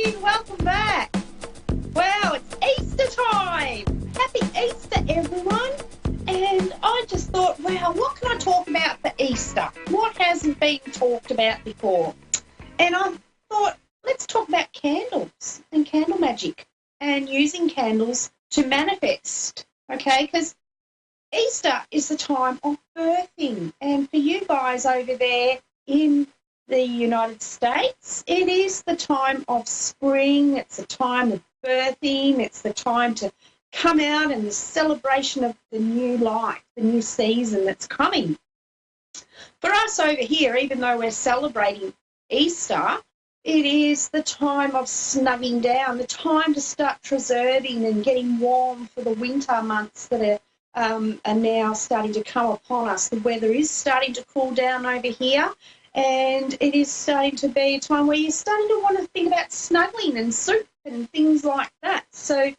morning, welcome back. Wow, it's Easter time. Happy Easter, everyone. And I just thought, wow, what can I talk about for Easter? What hasn't been talked about before? And I thought, let's talk about candles and candle magic and using candles to manifest, okay? Because Easter is the time of birthing. And for you guys over there in the United States, it is the time of spring. It's the time of birthing. It's the time to come out and the celebration of the new life, the new season that's coming. For us over here, even though we're celebrating Easter, it is the time of snugging down, the time to start preserving and getting warm for the winter months that are now starting to come upon us. The weather is starting to cool down over here, and it is starting to be a time where you're starting to want to think about snuggling and soup and things like that. So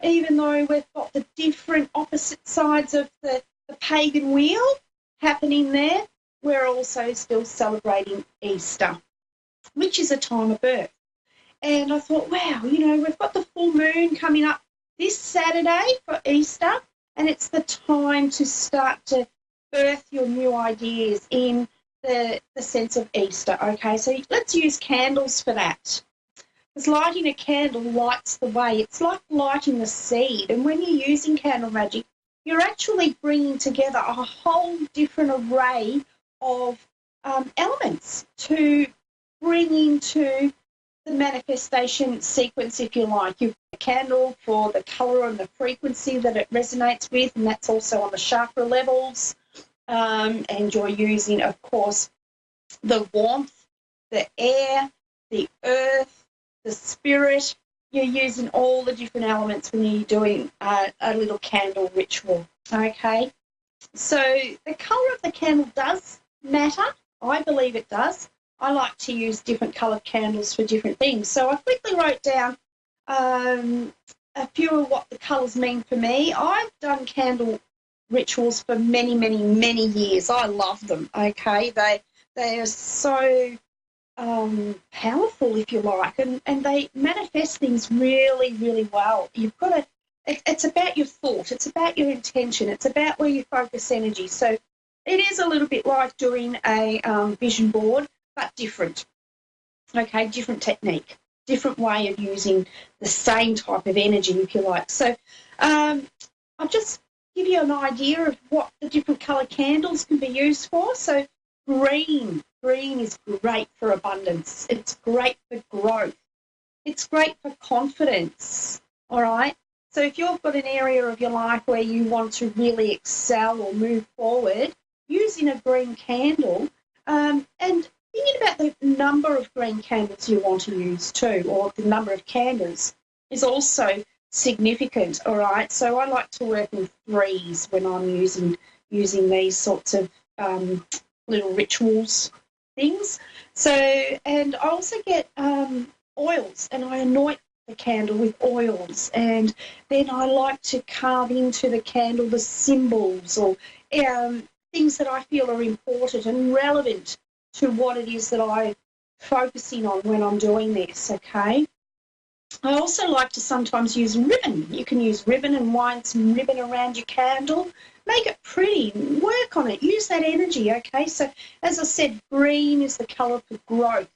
even though we've got the different opposite sides of the pagan wheel happening there, we're also still celebrating Easter, which is a time of birth. And I thought, wow, we've got the full moon coming up this Saturday for Easter, and it's the time to start to birth your new ideas in the sense of Easter, okay? So let's use candles for that. Because lighting a candle lights the way. It's like lighting the seed. And when you're using candle magic, you're actually bringing together a whole different array of elements to bring into the manifestation sequence, if you like. You've got a candle for the colour and the frequency that it resonates with, and that's also on the chakra levels. And you're using, of course, the warmth, the air, the earth, the spirit. You're using all the different elements when you're doing a little candle ritual, okay? So the colour of the candle does matter. I believe it does. I like to use different coloured candles for different things. So I quickly wrote down a few of what the colours mean for me. I've done candle rituals for many, many, many years. I love them, okay? They are so powerful, if you like, and they manifest things really, really well. You've got to, it's about your thought, it's about your intention, it's about where you focus energy. So it is a little bit like doing a vision board, but different, okay, different technique, different way of using the same type of energy, if you like. So I'll just give you an idea of what the different colour candles can be used for. So green is great for abundance. It's great for growth. It's great for confidence, all right? So if you've got an area of your life where you want to really excel or move forward, using a green candle and thinking about the number of green candles you want to use too, or the number of candles is also significant, all right? So I like to work with threes when I'm using these sorts of little rituals things. So, and I also get oils, and I anoint the candle with oils, and then I like to carve into the candle the symbols or things that I feel are important and relevant to what it is that I'm focusing on when I'm doing this, okay? I also like to sometimes use ribbon. You can use ribbon and wind some ribbon around your candle. Make it pretty. Work on it. Use that energy, okay? So, as I said, green is the colour for growth.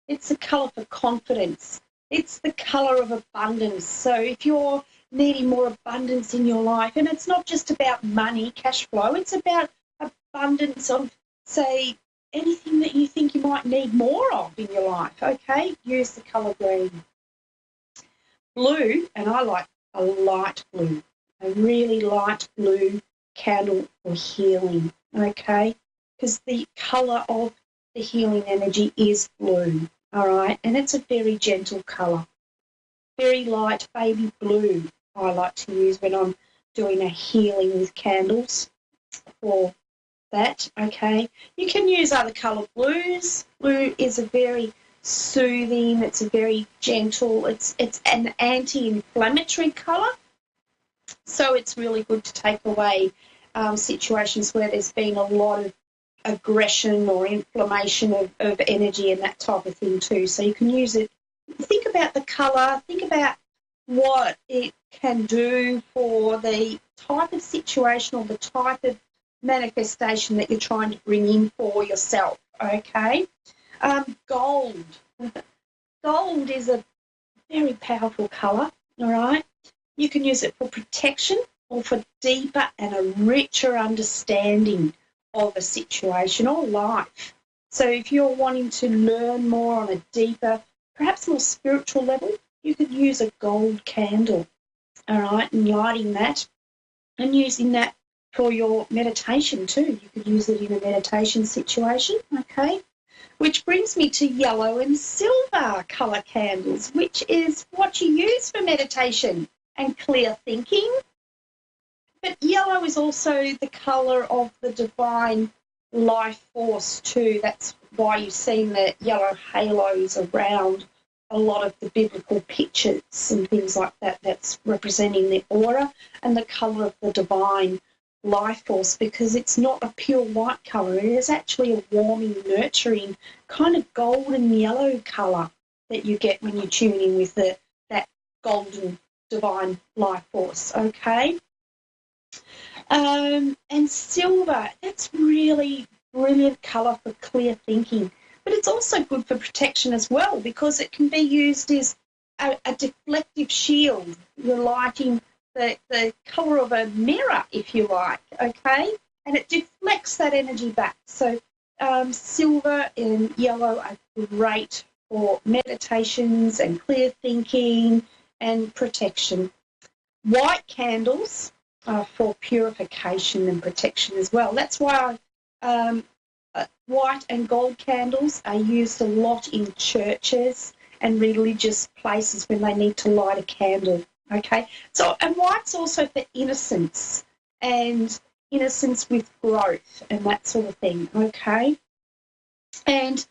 It's the colour for confidence. It's the colour of abundance. So if you're needing more abundance in your life, and it's not just about money, cash flow, it's about abundance of, say, anything that you think you might need more of in your life, okay? Use the colour green. Blue, and I like a light blue, a really light blue candle for healing, okay? Because the colour of the healing energy is blue, all right? And it's a very gentle colour. Very light baby blue I like to use when I'm doing a healing with candles for that, okay? You can use other colour blues. Blue is a very soothing, it's a very gentle, it's an anti-inflammatory colour, so it's really good to take away situations where there's been a lot of aggression or inflammation of energy and that type of thing too. So you can use it. Think about about the colour, think about what it can do for the type of situation or the type of manifestation that you're trying to bring in for yourself, okay? Gold. Gold is a very powerful colour, all right? You can use it for protection or for deeper and a richer understanding of a situation or life. So if you're wanting to learn more on a deeper, perhaps more spiritual level, you could use a gold candle, all right, and lighting that and using that for your meditation too. You could use it in a meditation situation, okay? Which brings me to yellow and silver colour candles, which is what you use for meditation and clear thinking. But yellow is also the colour of the divine life force too. That's why you've seen the yellow halos around a lot of the biblical pictures and things like that. That's representing the aura and the colour of the divine life force, because it's not a pure white colour. It is actually a warming, nurturing kind of golden yellow colour that you get when you tune in with that golden divine life force, okay? And silver, that's really brilliant colour for clear thinking. But it's also good for protection as well, because it can be used as a deflective shield. You're lighting the colour of a mirror, if you like, okay? And it deflects that energy back. So silver and yellow are great for meditations and clear thinking and protection. White candles are for purification and protection as well. That's why white and gold candles are used a lot in churches and religious places when they need to light a candle, okay? So, and white's also for innocence and innocence with growth and that sort of thing, okay? And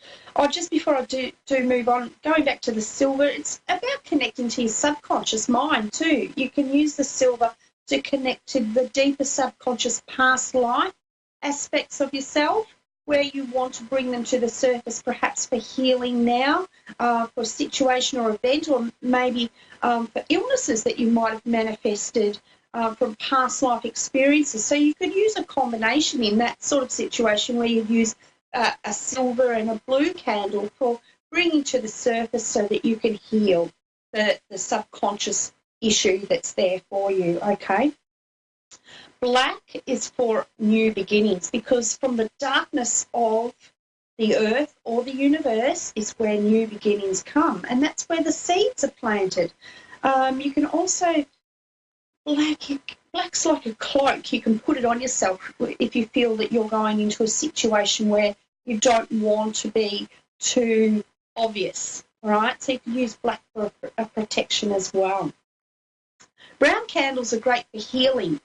just before I do move on, going back to the silver, it's about connecting to your subconscious mind too. You can use the silver to connect to the deeper subconscious past life aspects of yourself, where you want to bring them to the surface, perhaps for healing now, for a situation or event, or maybe for illnesses that you might have manifested from past life experiences. So you could use a combination in that sort of situation where you'd use a silver and a blue candle for bringing to the surface so that you can heal the subconscious issue that's there for you, okay? Black is for new beginnings, because from the darkness of the earth or the universe is where new beginnings come, and that's where the seeds are planted. You can also, black's like a cloak. You can put it on yourself if you feel that you're going into a situation where you don't want to be too obvious, all right? So you can use black for a protection as well. Brown candles are great for healing.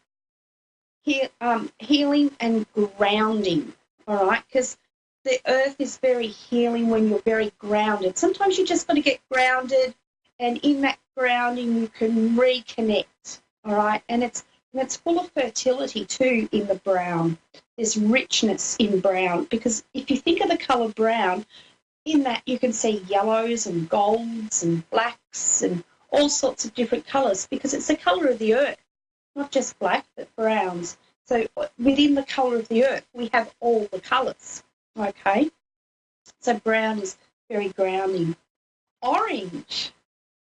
Healing and grounding, all right, because the earth is very healing when you're very grounded. Sometimes you just got to get grounded, and in that grounding you can reconnect, all right, and it's full of fertility too in the brown. There's richness in brown, because if you think of the colour brown, in that you can see yellows and golds and blacks and all sorts of different colours, because it's the colour of the earth. Not just black, but browns. So within the colour of the earth, we have all the colours, okay? So brown is very grounding. Orange.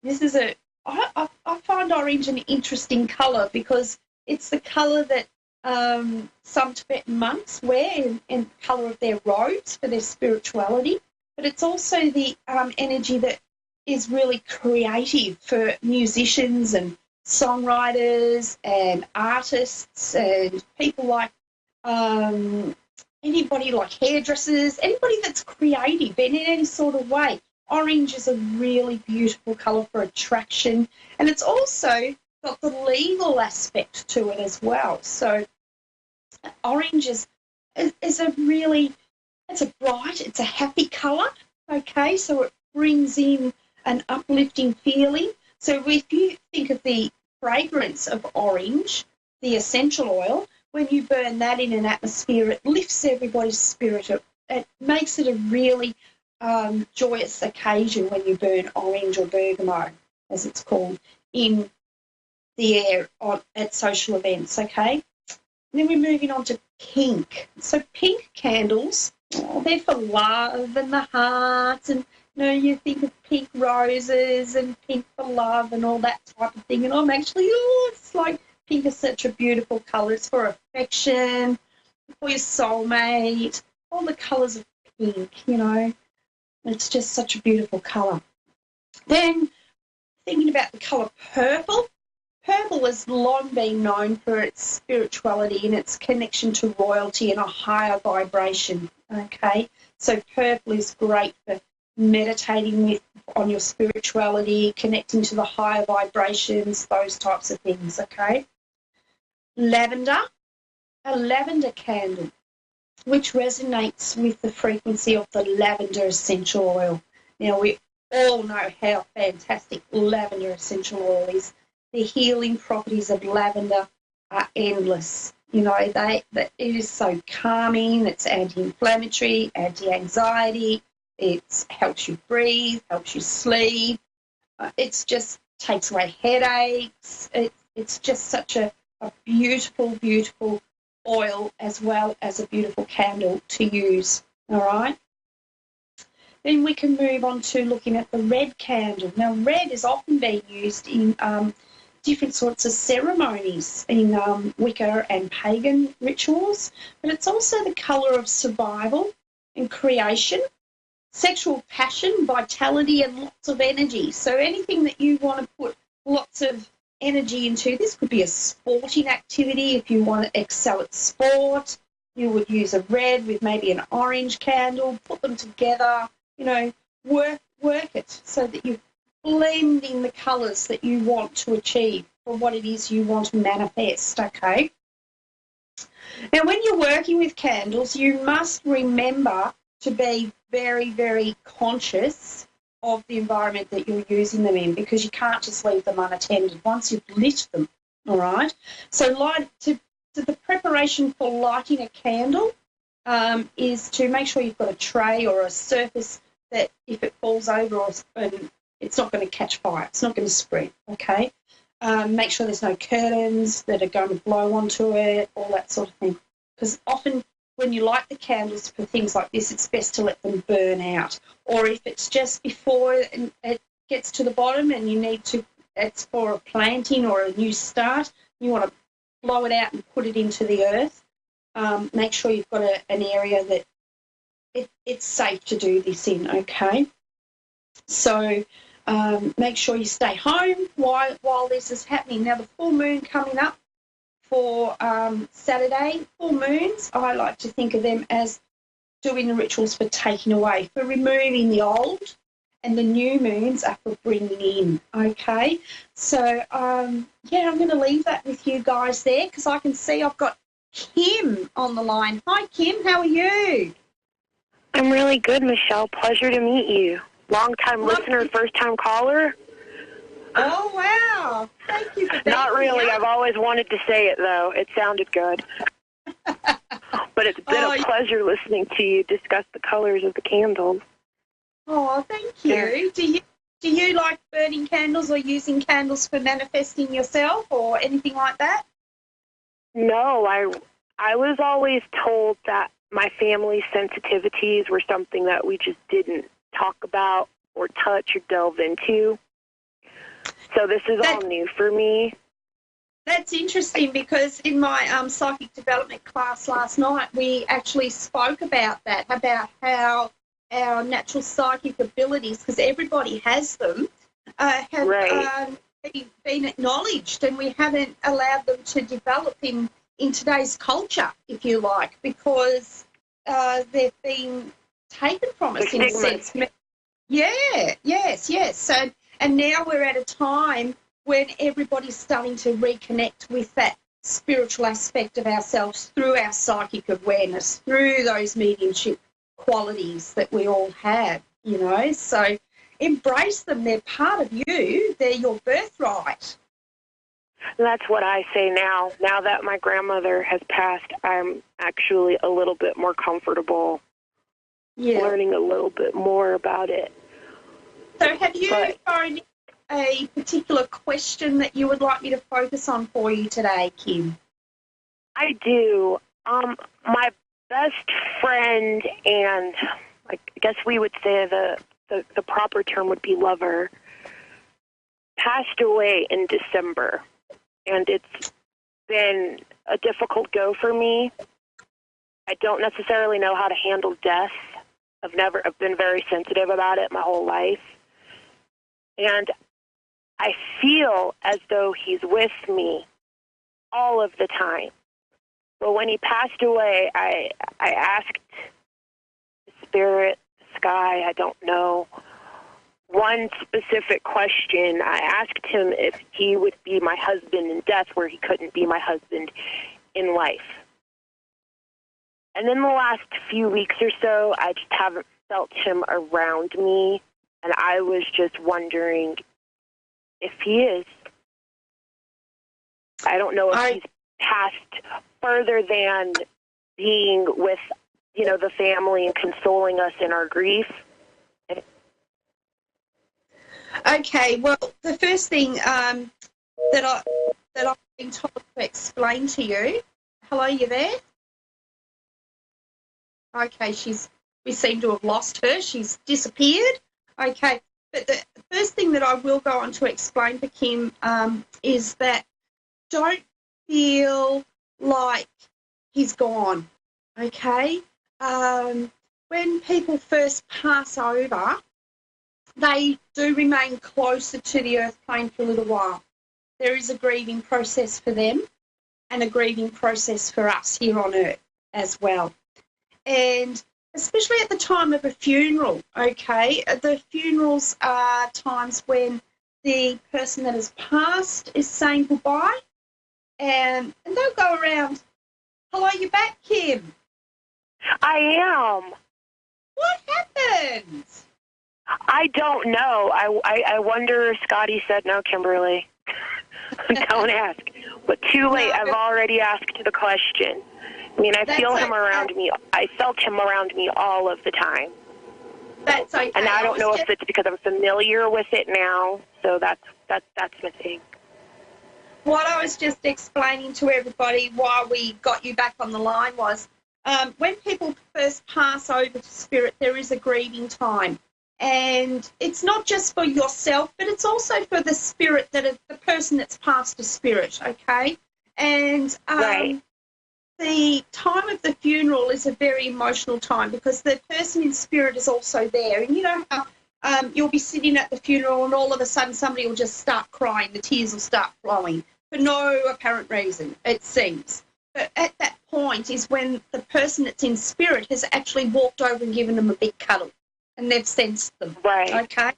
This is I find orange an interesting colour, because it's the colour that some Tibetan monks wear in the colour of their robes for their spirituality, but it's also the energy that is really creative for musicians and songwriters and artists and people like anybody like hairdressers, anybody that's creative in any sort of way. Orange is a really beautiful colour for attraction, and it's also got the legal aspect to it as well. So orange is a really, it's a bright, it's a happy colour, okay? So it brings in an uplifting feeling. So if you think of the fragrance of orange, the essential oil, when you burn that in an atmosphere, it lifts everybody's spirit. It makes it a really joyous occasion when you burn orange or bergamot, as it's called, in the air at social events, okay? Then we're moving on to pink. So pink candles, they're for love and the heart, and you think of pink roses and pink for love and all that type of thing. And I'm actually, it's like pink is such a beautiful colour. It's for affection, for your soulmate, all the colours of pink, It's just such a beautiful colour. Then thinking about the colour purple. Purple has long been known for its spirituality and its connection to royalty and a higher vibration, okay? So purple is great for meditating on your spirituality, connecting to the higher vibrations, those types of things, okay? Lavender, a lavender candle, which resonates with the frequency of the lavender essential oil. Now, we all know how fantastic lavender essential oil is. The healing properties of lavender are endless. It is so calming, it's anti-inflammatory, anti-anxiety, it helps you breathe, helps you sleep, it just takes away headaches. It's just such a beautiful, beautiful oil as well as a beautiful candle to use, all right? Then we can move on to looking at the red candle. Now, red is often being used in different sorts of ceremonies in Wicca and pagan rituals, but it's also the colour of survival and creation, sexual passion, vitality, and lots of energy. So anything that you want to put lots of energy into, this could be a sporting activity. If you want to excel at sport, you would use a red with maybe an orange candle, put them together, work it so that you blending the colours that you want to achieve for what it is you want to manifest, okay? Now, when you're working with candles, you must remember to be very, very conscious of the environment that you're using them in, because you can't just leave them unattended once you've lit them, all right? So the preparation for lighting a candle is to make sure you've got a tray or a surface that if it falls over it's not going to catch fire. It's not going to spread, okay? Make sure there's no curtains that are going to blow onto it, all that sort of thing. Because often when you light the candles for things like this, it's best to let them burn out. Or if it's just before it gets to the bottom and it's for a planting or a new start, you want to blow it out and put it into the earth. Make sure you've got an area that it's safe to do this in, okay? So make sure you stay home while this is happening. Now, the full moon coming up for Saturday, full moons, I like to think of them as doing the rituals for taking away, for removing the old, and the new moons are for bringing in, okay? So, I'm going to leave that with you guys there, because I can see I've got Kim on the line. Hi, Kim, how are you? I'm really good, Michelle. Pleasure to meet you. Long-time listener, first-time caller. Oh, wow. Thank you for being Not really. here. I've always wanted to say it, though. It sounded good. But it's been a pleasure listening to you discuss the colors of the candles. Oh, thank you. Do you like burning candles or using candles for manifesting yourself or anything like that? No, I was always told that my family's sensitivities were something that we just didn't talk about or touch or delve into. So this is all new for me. That's interesting, because in my psychic development class last night, we actually spoke about that, about how our natural psychic abilities, because everybody has them, have been acknowledged, and we haven't allowed them to develop in today's culture, if you like, because they've been taken from us in a sense. Yeah, yes. So, and now we're at a time when everybody's starting to reconnect with that spiritual aspect of ourselves through our psychic awareness, through those mediumship qualities that we all have, So embrace them. They're part of you. They're your birthright. That's what I say now. Now that my grandmother has passed, I'm actually a little bit more comfortable Yeah. learning a little bit more about it. So have you found a particular question that you would like me to focus on for you today, Kim? I do. My best friend and I guess we would say the proper term would be lover passed away in December, and it's been a difficult go for me. I don't necessarily know how to handle death. I've been very sensitive about it my whole life. And I feel as though he's with me all of the time. But when he passed away, I asked the spirit, the sky, I don't know, one specific question. I asked him if he would be my husband in death where he couldn't be my husband in life. And then the last few weeks or so, I just haven't felt him around me. And I was just wondering if he is. I don't know if he's passed further than being with, the family and consoling us in our grief. Okay, well, the first thing that I've been told to explain to you. Hello, you there? Okay, we seem to have lost her. She's disappeared. Okay, but the first thing that I will go on to explain for Kim is that don't feel like he's gone, okay? When people first pass over, they do remain closer to the earth plane for a little while. There is a grieving process for them and a grieving process for us here on earth as well. And especially at the time of a funeral, okay, the funerals are times when the person that has passed is saying goodbye, and they'll go around, hello, you back, Kim? I am. What happened? I don't know. I wonder, Scotty said no, Kimberly. Don't ask. But too late. No. I've already asked the question. I mean, I feel him around me. I felt him around me all of the time. That's okay. And I don't know if it's because I'm familiar with it now. So that's my thing. What I was just explaining to everybody while we got you back on the line was when people first pass over to spirit, there is a grieving time. And it's not just for yourself, but it's also for the spirit, the person that's passed to spirit, okay? And right. The time of the funeral is a very emotional time because the person in spirit is also there. And you know how you'll be sitting at the funeral and all of a sudden somebody will just start crying, the tears will start flowing for no apparent reason, it seems. But at that point is when the person that's in spirit has actually walked over and given them a big cuddle and they've sensed them. Right. Okay?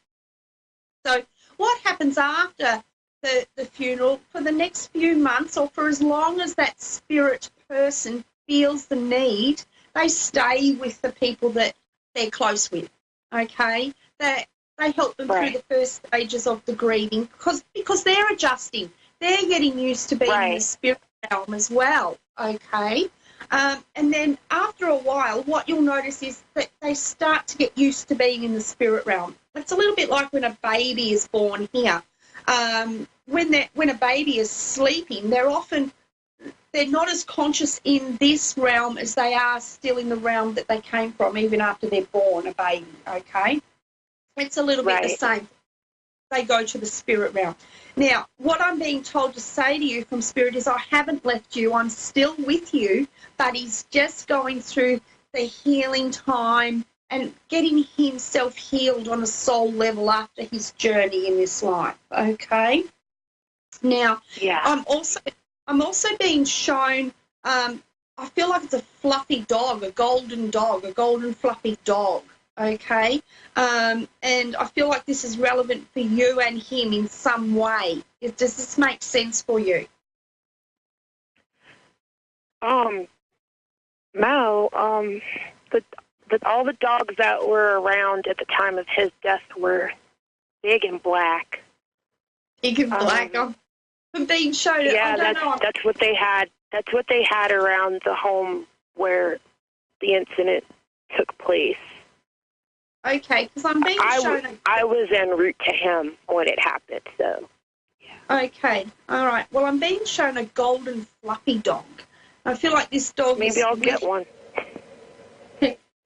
So what happens after the funeral, for the next few months or for as long as that spirit person feels the need, they stay with the people that they're close with, okay? They help them through the first stages of the grieving because they're adjusting. They're getting used to being in the spirit realm as well, okay? And then after a while, what you'll notice is that they start to get used to being in the spirit realm. It's a little bit like when a baby is born here. When a baby is sleeping, they're not as conscious in this realm as they are still in the realm that they came from, even after they're born, a baby, okay? It's a little bit the same. They go to the spirit realm. Now, what I'm being told to say to you from spirit is I haven't left you. I'm still with you, but he's just going through the healing time and getting himself healed on a soul level after his journey in this life, okay? Now, I'm also being shown, I feel like it's a fluffy dog, a golden fluffy dog, okay? And I feel like this is relevant for you and him in some way. Does this make sense for you? No, all the dogs that were around at the time of his death were big and black. Big and black. I'm being shown. Yeah, that's what they had. That's what they had around the home where the incident took place. Okay, because I'm being shown. I was en route to him when it happened, so. Okay, all right. Well, I'm being shown a golden fluffy dog. I feel like this dog. Maybe I'll get one.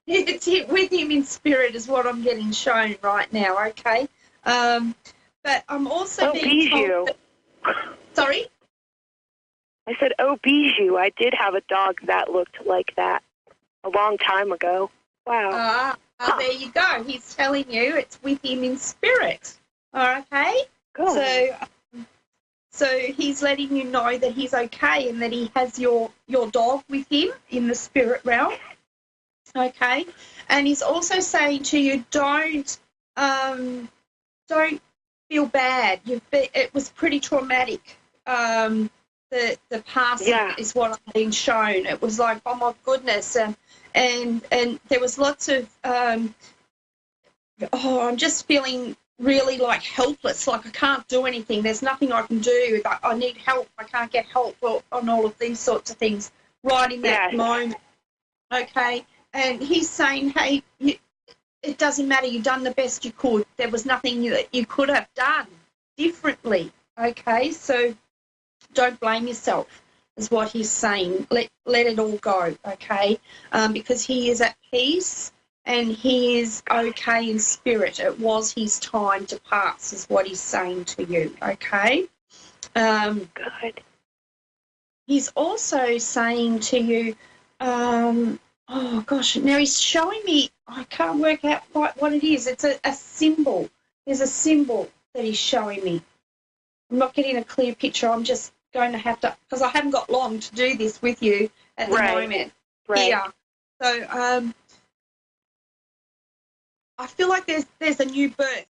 It's with him in spirit is what I'm getting shown right now. Okay, but I'm also being told. Sorry. I said, oh, Bijou. I did have a dog that looked like that a long time ago. Wow. There you go. He's telling you it's with him in spirit. Okay. Good. So he's letting you know that he's okay and that he has your dog with him in the spirit realm. Okay. And he's also saying to you, don't feel bad. It was pretty traumatic. The passing is what I'm being shown. It was like, oh my goodness, and there was lots of I'm just feeling really like helpless, like I can't do anything. There's nothing I can do. I need help. I can't get help on all of these sorts of things right in that moment. Okay, and he's saying, hey, it doesn't matter. You've done the best you could. There was nothing that you could have done differently. Okay, so don't blame yourself is what he's saying. Let it all go, okay, because he is at peace and he is okay in spirit. It was his time to pass is what he's saying to you, okay? Good. He's also saying to you, oh, gosh, now he's showing me, I can't work out quite what it is. It's a symbol. There's a symbol that he's showing me. I'm not getting a clear picture. I'm just going to have to, because I haven't got long to do this with you at the moment. Right. Yeah. So I feel like there's a new birth